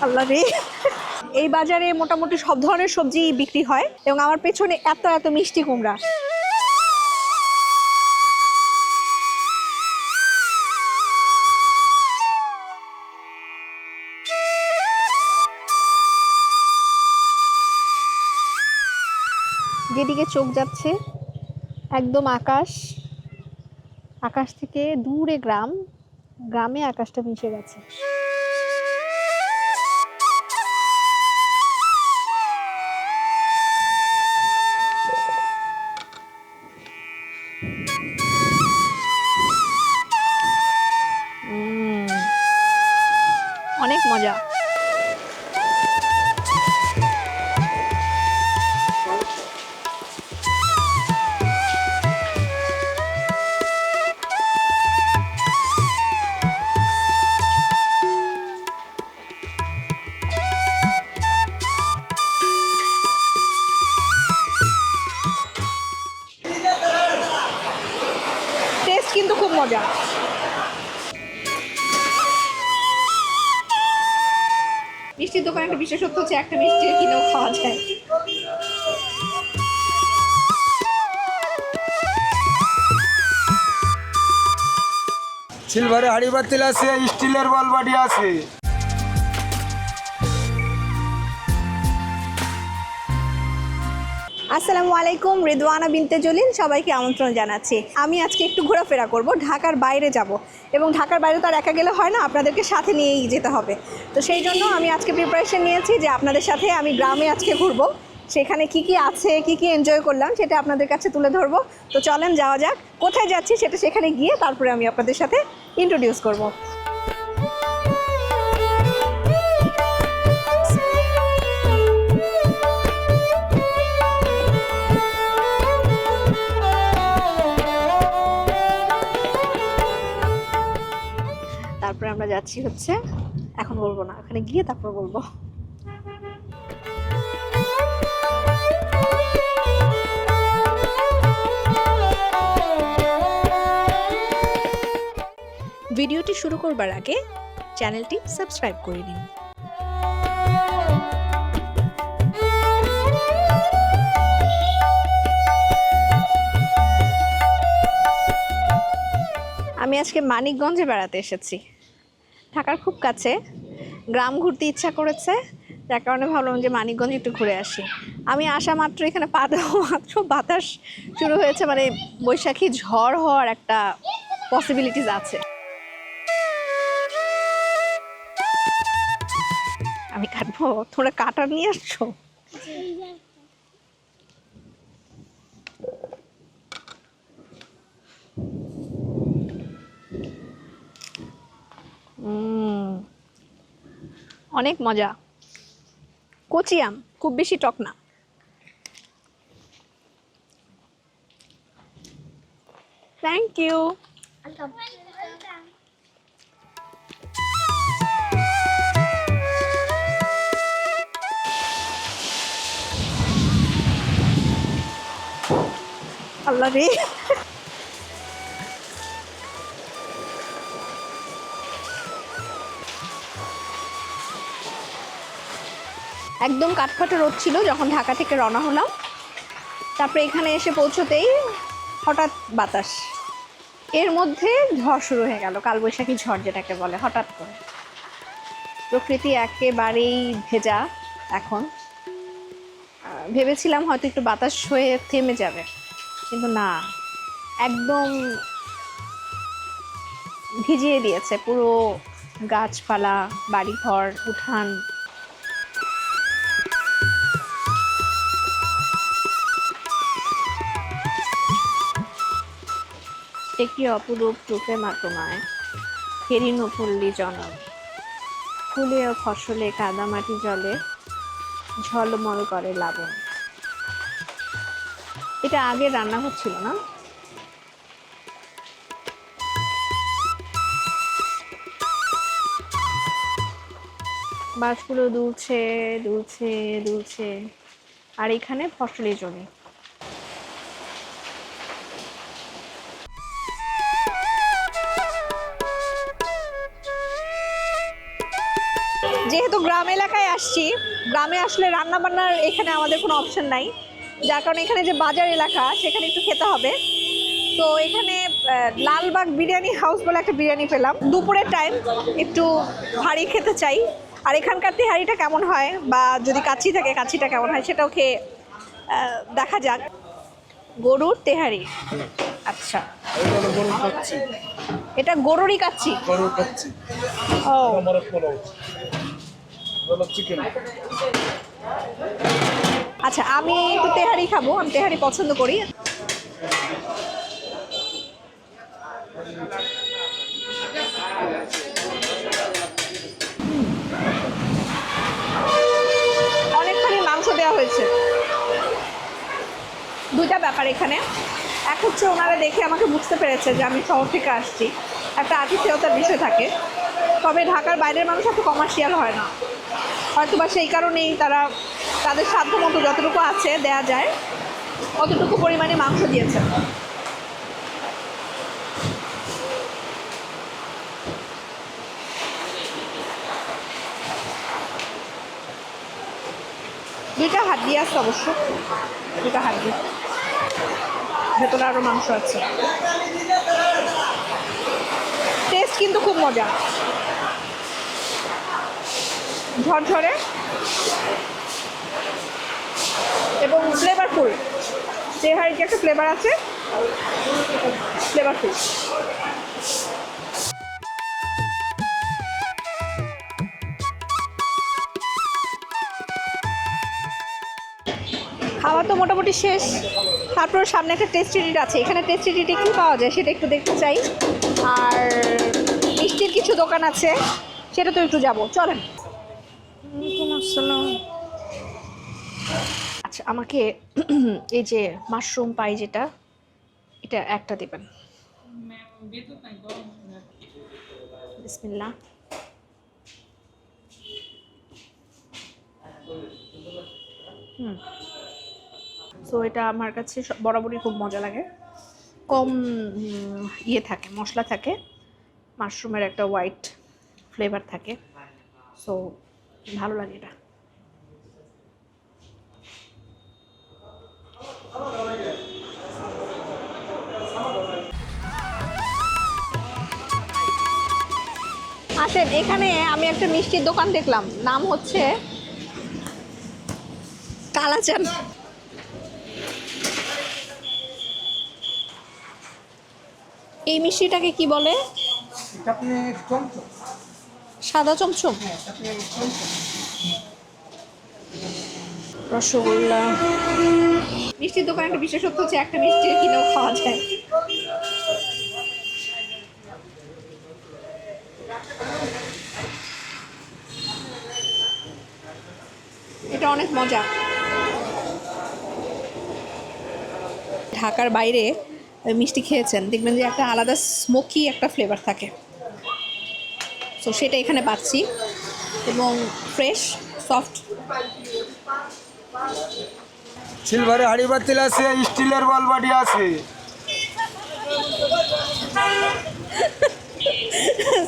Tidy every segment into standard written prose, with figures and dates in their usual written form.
আল্লাহ রে, এই বাজারে মোটামুটি সব ধরনের সবজি বিক্রি হয় এবং আমার পেছনে এত এত মিষ্টি কুমড়া। যেদিকে চোখ যাচ্ছে একদম আকাশ, আকাশ থেকে দূরে গ্রাম, গ্রামে আকাশটা মিশে গেছে। অনেক মজা। টেস্ট কিন্তু খুব মজা। মিষ্টির দোকানে একটা বিশেষত্ব হচ্ছে একটা মিষ্টি কিনেও খাওয়া যায়। সিলভারে হাড়ি পাতিল আছে, স্টিলের বলবাটি আছে। আসসালামু আলাইকুম, রিদওয়ানা বিনতে জলিল সবাইকে আমন্ত্রণ জানাচ্ছি। আমি আজকে একটু ঘোরাফেরা করব, ঢাকার বাইরে যাব এবং ঢাকার বাইরে তো আর একা গেলে হয় না, আপনাদেরকে সাথে নিয়েই যেতে হবে। তো সেই জন্য আমি আজকে প্রিপারেশন নিয়েছি যে আপনাদের সাথে আমি গ্রামে আজকে ঘুরবো, সেখানে কি কি আছে, কি কি এনজয় করলাম সেটা আপনাদের কাছে তুলে ধরবো। তো চলেন যাওয়া যাক। কোথায় যাচ্ছি সেটা সেখানে গিয়ে তারপরে আমি আপনাদের সাথে ইন্ট্রোডিউস করব। তারপরে আমরা যাচ্ছি হচ্ছে, এখন বলবো না, ওখানে গিয়ে তারপর বলবো। ভিডিওটি শুরু করবার আগে চ্যানেলটি সাবস্ক্রাইব করে নিন। আমি আজকে মানিকগঞ্জে বেড়াতে এসেছি, ঢাকার খুব কাছে। গ্রাম ঘুরতে ইচ্ছা করেছে, যার কারণে ভাবলাম যে মানিকগঞ্জ একটু ঘুরে আসি। আমি আসা মাত্র এখানে পা দেওয়া মাত্র বাতাস শুরু হয়েছে, মানে বৈশাখী ঝড় হওয়ার একটা পসিবিলিটিস আছে। আমি কাটবো? তোমরা কাটার নিয়ে আসছো? অনেক মজা। কচি আম, খুব বেশি টক না। Thank you. আল্লাহ রে, একদম কাঠফাটা রোদ ছিল যখন ঢাকা থেকে রওনা হলাম। তারপরে এখানে এসে পৌঁছতেই হঠাৎ বাতাস, এর মধ্যে ঝড় শুরু হয়ে গেল, কালবৈশাখী ঝড় যেটাকে বলে। হঠাৎ করে প্রকৃতি একেবারেই ভেজা। এখন ভেবেছিলাম হয়তো একটু বাতাস হয়ে থেমে যাবে, কিন্তু না, একদম ভিজিয়ে দিয়েছে পুরো গাছপালা, বাড়িঘর, উঠান। একটি অপরূপ রূপে মা তোমায়, হেরিনপল্লী জনম, ফুলে ও ফসলে কাদামাটি জলে ঝলমল করে লাবণ। এটা আগে রান্নাঘর ছিল না? বাসগুলো দুলছে দুলছে দুলছে, আর এখানে ফসলি জমি। যেহেতু গ্রাম এলাকায় আসছি, গ্রামে আসলে রান্না বান্নার এখানে আমাদের কোনো অপশন নাই, যার কারণে এখানে যে বাজার এলাকা সেখানে একটু খেতে হবে। তো এখানে লালবাগ বিরিয়ানি হাউস বলে একটা বিরিয়ানি পেলাম। দুপুরের টাইম, একটু হাঁড়ি খেতে চাই। আর এখানকার তেহারিটা কেমন হয়, বা যদি কাচ্চি থাকে কাচ্চিটা কেমন হয় সেটাও খেয়ে দেখা যাক। গরুর তেহারি, আচ্ছা, এটা গরুরই কাচ্চি। ও, আচ্ছা, আমি একটু তেহারি খাবো, আমি তেহারি পছন্দ করি। অনেকখানি মাংস দেওয়া হয়েছে। দুইটা ব্যাপার এখানে, এক হচ্ছে ওনারা দেখে আমাকে বুঝতে পেরেছে যে আমি শহর থেকে আসছি, একটা আতিথেয়তার বিষয় থাকে। তবে ঢাকার বাইরের মানুষ এত কমার্শিয়াল হয় না, হয়তো বা সেই কারণেই তারা তাদের সাধ্য মতো যতটুকু আছে দেয়া যায় অতটুকু পরিমাণে মাংস দিয়েছে। দুইটা হাড্ডি আছে অবশ্য, দুইটা হাড্ডি, ভেতরে আরও মাংস আছে। টেস্ট কিন্তু খুব মজা, ঝরঝরে এবং ফ্লেভারফুল। তেহারির যে একটা ফ্লেভার আছে, ফ্লেভারফুল। খাওয়া তো মোটামুটি শেষ। তারপর সামনে একটা টেস্টি ট্রিট আছে, এখানে টেস্টি ট্রিটে কী পাওয়া যায় সেটা একটু দেখতে চাই। আর মিষ্টির কিছু দোকান আছে, সেটা তো একটু যাবো, চলেন। আসসালাম। আচ্ছা, আমাকে এই যে মাশরুম পাই যেটা, এটা একটা দেবেন। বিসমিল্লাহ। সো এটা আমার কাছে বরাবরই খুব মজা লাগে। কম ইয়ে থাকে, মশলা থাকে, মাশরুমের একটা হোয়াইট ফ্লেভার থাকে, সো ভালো লাগে এটা। আসেন, এখানে আমি একটা মিষ্টির দোকান দেখলাম, নাম হচ্ছে কালাচান। এই মিষ্টিটাকে কি বলে? সাদা চমচম, রসগোল্লা। মিষ্টির দোকানে একটা বিশেষত্ব হচ্ছে একটা মিষ্টি কিনেও খাওয়া যায়। এটা অনেক মজা। ঢাকার বাইরে মিষ্টি খেয়েছেন, দেখবেন যে একটা আলাদা স্মোকি একটা ফ্লেভার থাকে, সো সেটা এখানে পাচ্ছি, এবং ফ্রেশ সফট। সিলভারের হাঁড়ি পাতিল আছে, স্টিলের বল বাটি আছে।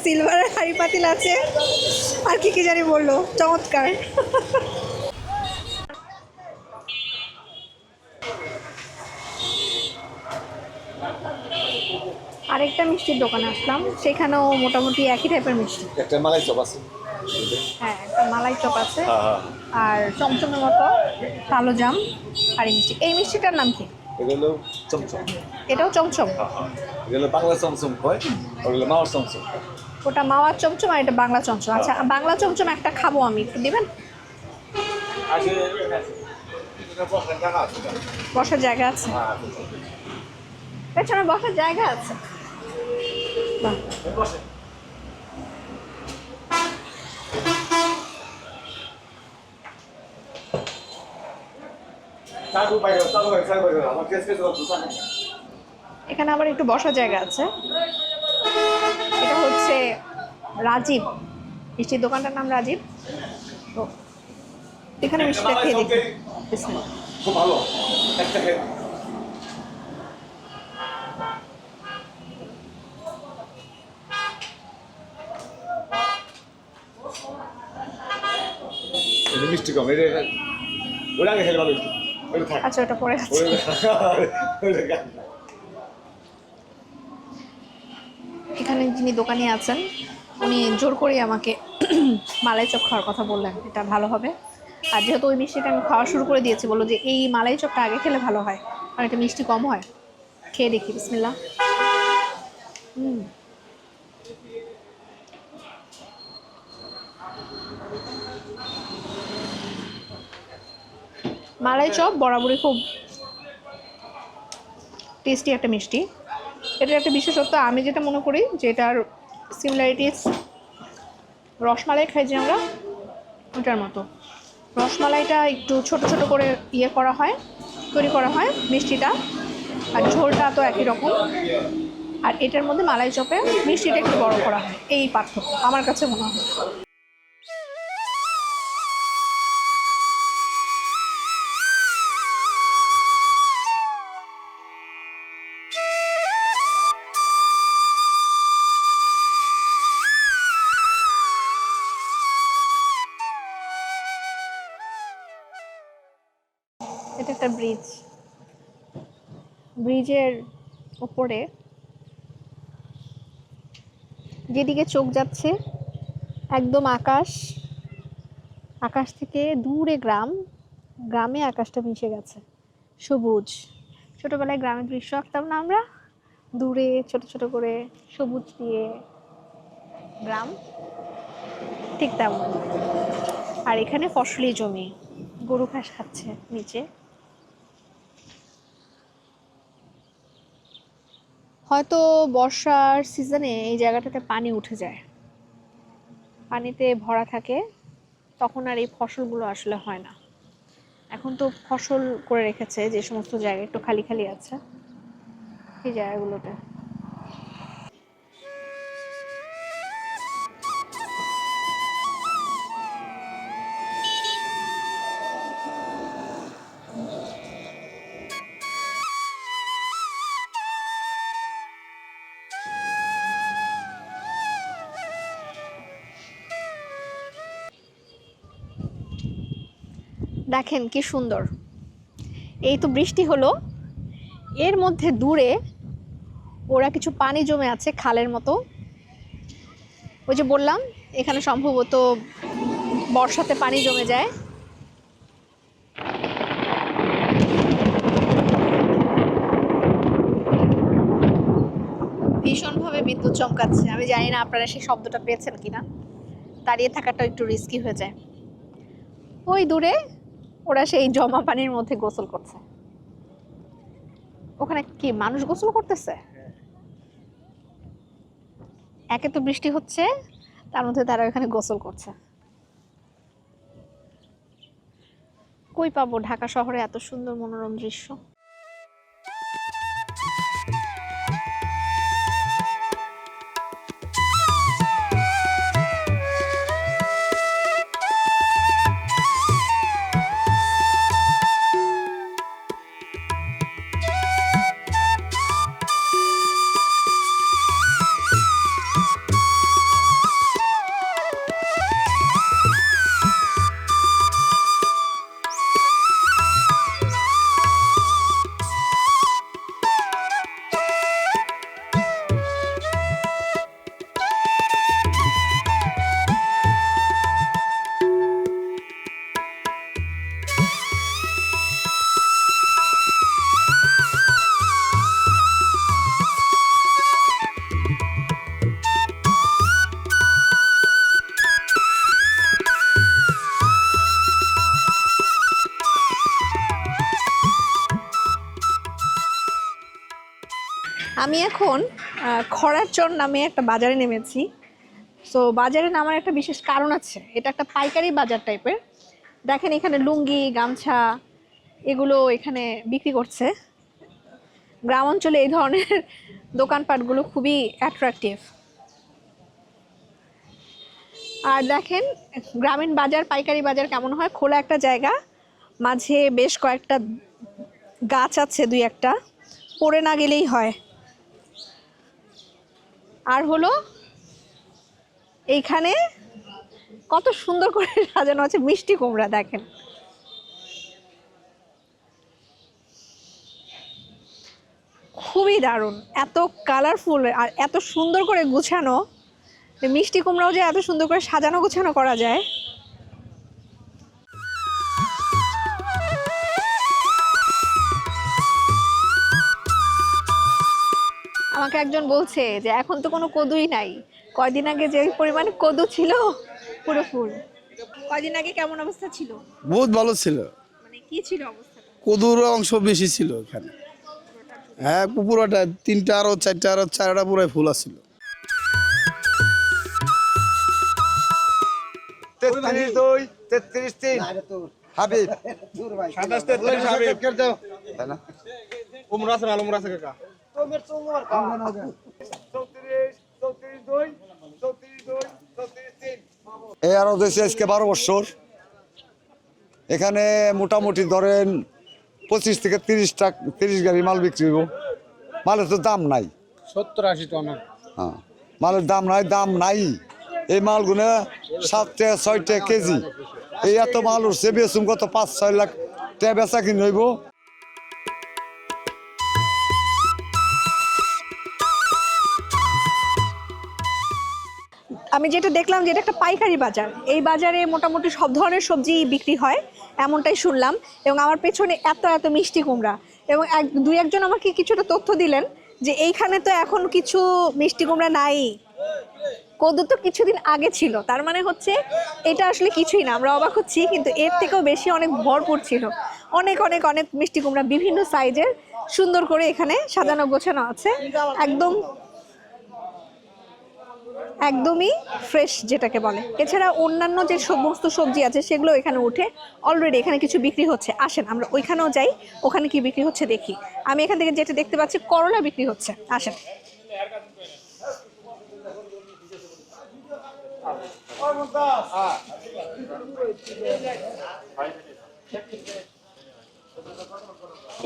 সিলভারের হাঁড়ি পাতিল আছে, আর কি কি জানি বললো, চমৎকার। আরেকটা মিষ্টির দোকানে আসলাম, সেখানেও মোটামুটি একই টাইপের মিষ্টি। একটা মালাই চপ আছে। হ্যাঁ, একটা মালাই চপ আছে, আর চমচমের মতো কালো জাম আর এই মিষ্টি। এই মিষ্টিটার নাম কি? এটা হলো চমচম। এটাও চমচম? এটা হলো বাংলা চমচম হয়, ওগুলো মাওয়ার চমচম। ওটা মাওয়ার চমচম আর এটা বাংলা চমচম। আচ্ছা, বাংলা চমচম একটা খাবো আমি, একটু দিবেন? বসার জায়গা আছে? পেছনে বসার জায়গা আছে? বাহ। এখানে আবার একটু বসার জায়গা আছে। এটা হচ্ছে রাজীব, মিষ্টির দোকানটার নাম রাজীব। তো এখানে মিষ্টিটা খেয়ে দেখি। বিসমিল্লাহ। খুব ভালো একটা এটা মিষ্টি কম এটা ওটা আগে খেলে ভালো ওটা থাক আচ্ছা ওটা পরে আছে। এখানে যিনি দোকানি আছেন উনি জোর করে আমাকে মালাই চপ খাওয়ার কথা বললেন, এটা ভালো হবে। আর যেহেতু ওই মিষ্টিটা আমি খাওয়া শুরু করে দিয়েছি, বললো যে এই মালাই চপটা আগে খেলে ভালো হয়, কারণ এটা মিষ্টি কম হয়। খেয়ে দেখি, বিসমিল্লাহ। মালাই চপ বরাবরই খুব টেস্টি একটা মিষ্টি। এটার একটা বিশেষত্ব আমি যেটা মনে করি যে এটার সিমিলারিটিস রসমালাই খাই যে আমরা, ওটার মতো। রসমালাইটা একটু ছোট ছোট করে করা হয়, তৈরি করা হয় মিষ্টিটা, আর ঝোলটা তো একই রকম। আর এটার মধ্যে মালাই চপে মিষ্টিটা একটু বড় করা হয়, এই পার্থক্য আমার কাছে মনে হয়। এটা একটা ব্রিজ, ব্রিজের উপরে যেদিকে চোখ যাচ্ছে একদম আকাশ, আকাশ থেকে দূরে গ্রাম, গ্রামে আকাশটা মিশে গেছে, সবুজ। ছোটবেলায় গ্রামের দৃশ্য আঁকতাম না আমরা, দূরে ছোট ছোট করে সবুজ দিয়ে গ্রাম, ঠিক তেমন। আর এখানে ফসলি জমি, গরু ঘাস খাচ্ছে নিচে। হয়তো বর্ষার সিজনে এই জায়গাটাতে পানি উঠে যায়, পানিতে ভরা থাকে, তখন আর এই ফসলগুলো আসলে হয় না। এখন তো ফসল করে রেখেছে, যে সমস্ত জায়গা একটু খালি খালি আছে এই জায়গাগুলোতে। দেখেন কি সুন্দর, এই তো বৃষ্টি হলো, এর মধ্যে দূরে ওরা কিছু পানি জমে আছে খালের মতো। ওই যে বললাম এখানে সম্ভবত বর্ষাতে পানি জমে যায়। ভীষণভাবে বিদ্যুৎ চমকাচ্ছে, আমি জানি না আপনারা সেই শব্দটা পেয়েছেন কিনা। দাঁড়িয়ে থাকাটা একটু রিস্কি হয়ে যায়। ওই দূরে ওরা সেই জমা পানির মধ্যে গোসল করছে। ওখানে কি মানুষ গোসল করতেছে? একে তো বৃষ্টি হচ্ছে, তার মধ্যে তারা ওখানে গোসল করছে। কই পাবো ঢাকা শহরে এত সুন্দর মনোরম দৃশ্য? আমি এখন খরার চর নামে একটা বাজারে নেমেছি। সো বাজারে নামার একটা বিশেষ কারণ আছে, এটা একটা পাইকারি বাজার টাইপের। দেখেন এখানে লুঙ্গি, গামছা এগুলো এখানে বিক্রি করছে। গ্রাম অঞ্চলে এই ধরনের দোকানপাটগুলো খুবই অ্যাট্রাকটিভ। আর দেখেন গ্রামীণ বাজার, পাইকারি বাজার কেমন হয়, খোলা একটা জায়গা, মাঝে বেশ কয়েকটা গাছ আছে, দুই একটা, পড়ে না গেলেই হয়। আর হলো এইখানে কত সুন্দর করে সাজানো আছে মিষ্টি কুমড়া, দেখেন। খুবই দারুণ, এত কালারফুল আর এত সুন্দর করে গুছানো। মিষ্টি কুমড়াও যে এত সুন্দর করে সাজানো গোছানো করা যায়। আমাকে একজন বলছে যে এখন তো কোনো কদুই নাই, কয়দিন আগে যে পরিমাণে কদু ছিল পুরো ফুল। কয়দিন আগে কেমন অবস্থা ছিল? বহুত ভালো ছিল, মানে কি ছিল অবস্থাটা? কদুর অংশ বেশি ছিল এখানে। হ্যাঁ, পুরোটা 3টা আরো 4টা আরো 4টা পুরো ফুল আছিল। 33-2, 33-3 হাবিব 27-33 হাবিব। তাই না? উমরা আছে ভালো, উমরা আছে কাকা। 34-2, এই আরো দেশে আজকে 12 বছর। এখানে মোটামুটি ধরেন 25 থেকে 30 গাড়ি মাল বিক্রি হইব। মালের তো দাম নাই, 70-80 টন। হ্যাঁ মালের দাম নাই। এই মালগুলো 7 টাকা 6 টাকা কেজি। এই এত মাল উঠছে, বেচুম কত 5-6 লাখ টাকা বেচা কিনে হইব। আমি যেটা দেখলাম যে এটা একটা পাইকারি বাজার, এই বাজারে মোটামুটি সব ধরনের সবজি বিক্রি হয় এমনটাই শুনলাম। এবং আমার পেছনে এত এত মিষ্টি কুমড়া, এবং দুই একজন আমাকে কিছুটা তথ্য দিলেন যে এইখানে তো এখন কিছু মিষ্টি কুমড়া নাই, কদু তো কিছুদিন আগে ছিল। তার মানে হচ্ছে এটা আসলে কিছুই না, আমরা অবাক হচ্ছি, কিন্তু এর থেকেও বেশি অনেক ভরপুর ছিল। অনেক অনেক অনেক মিষ্টি কুমড়া বিভিন্ন সাইজের সুন্দর করে এখানে সাজানো গোছানো আছে, একদমই ফ্রেশ যেটাকে বলে। এছাড়া অন্যান্য যে সমস্ত সবজি আছে সেগুলো এখানে উঠে অলরেডি এখানে কিছু বিক্রি হচ্ছে। আসেন আমরা ওইখানেও যাই, ওখানে কি বিক্রি হচ্ছে দেখি। আমি এখান থেকে যেটা দেখতে পাচ্ছি করলা বিক্রি হচ্ছে, আসেন।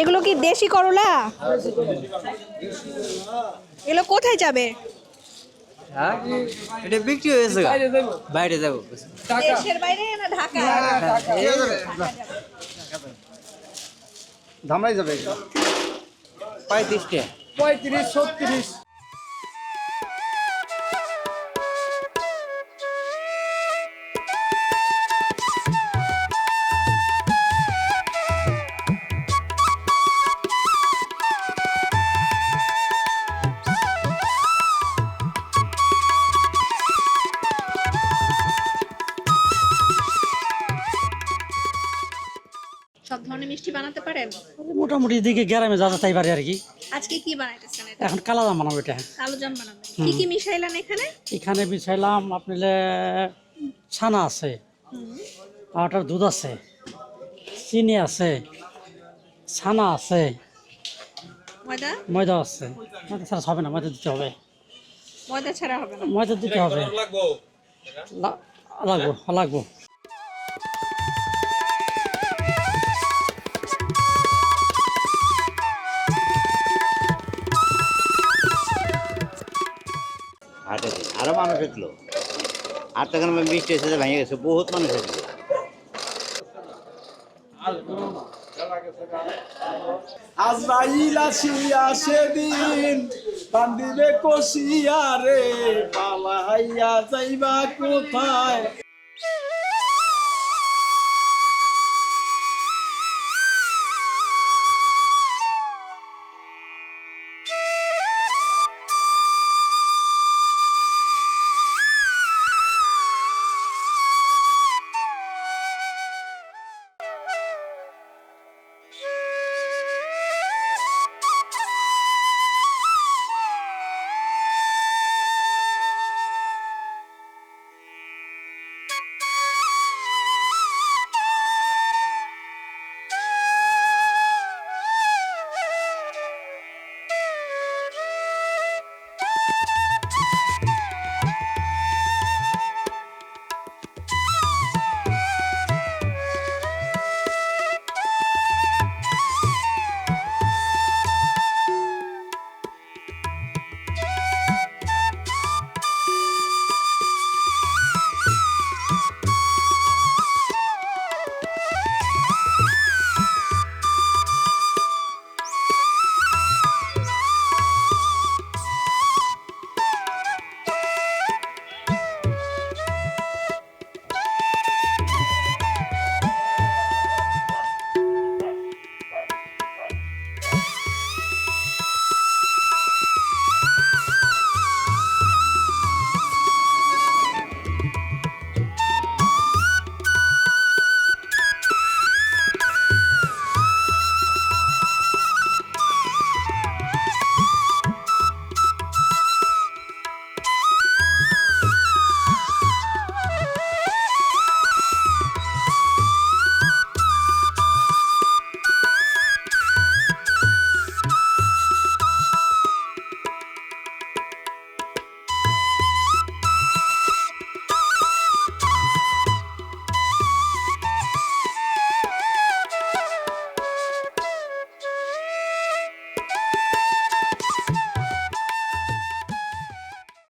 এগুলো কি দেশি করলা? এগুলো কোথায় যাবে? হ্যাঁ, এটা বিক্রি হয়েছে বাইরে যাবো। দেশের বাইরে না ঢাকা? ধামরাই যাবে 35 টাকা। 35-36। সব ধরনের মিষ্টি বানাতে পারেন? মোটামুটি দিকে গ্রামে যা তাই পারে আর কি। আজকে কি বানাইতেছেন? এটা এখন কালা জাম বানাবো এটা। কালো জাম বানাবেন। কি কি মিশাইলেন এখানে? এখানে বিছাইলাম আপনার ছানা আছে, পাউডার দুধ আছে, চিনি আছে, ছানা আছে, ময়দা? ময়দা আছে। ময়দা ছাড়া হবে না, ময়দা দিতে হবে। ময়দা ছাড়া হবে না? ময়দা দিতে হবে, লাগবো। আরো মানুষ এসলো, আর তখন বৃষ্টি এসেছে, ভেঙে গেছে, বহুত মানুষ এসেছে। আজরাইল আসিয়া সেদিন বান্দিবে কষিয়া রে, পালাইয়া যাইবা কোথায়?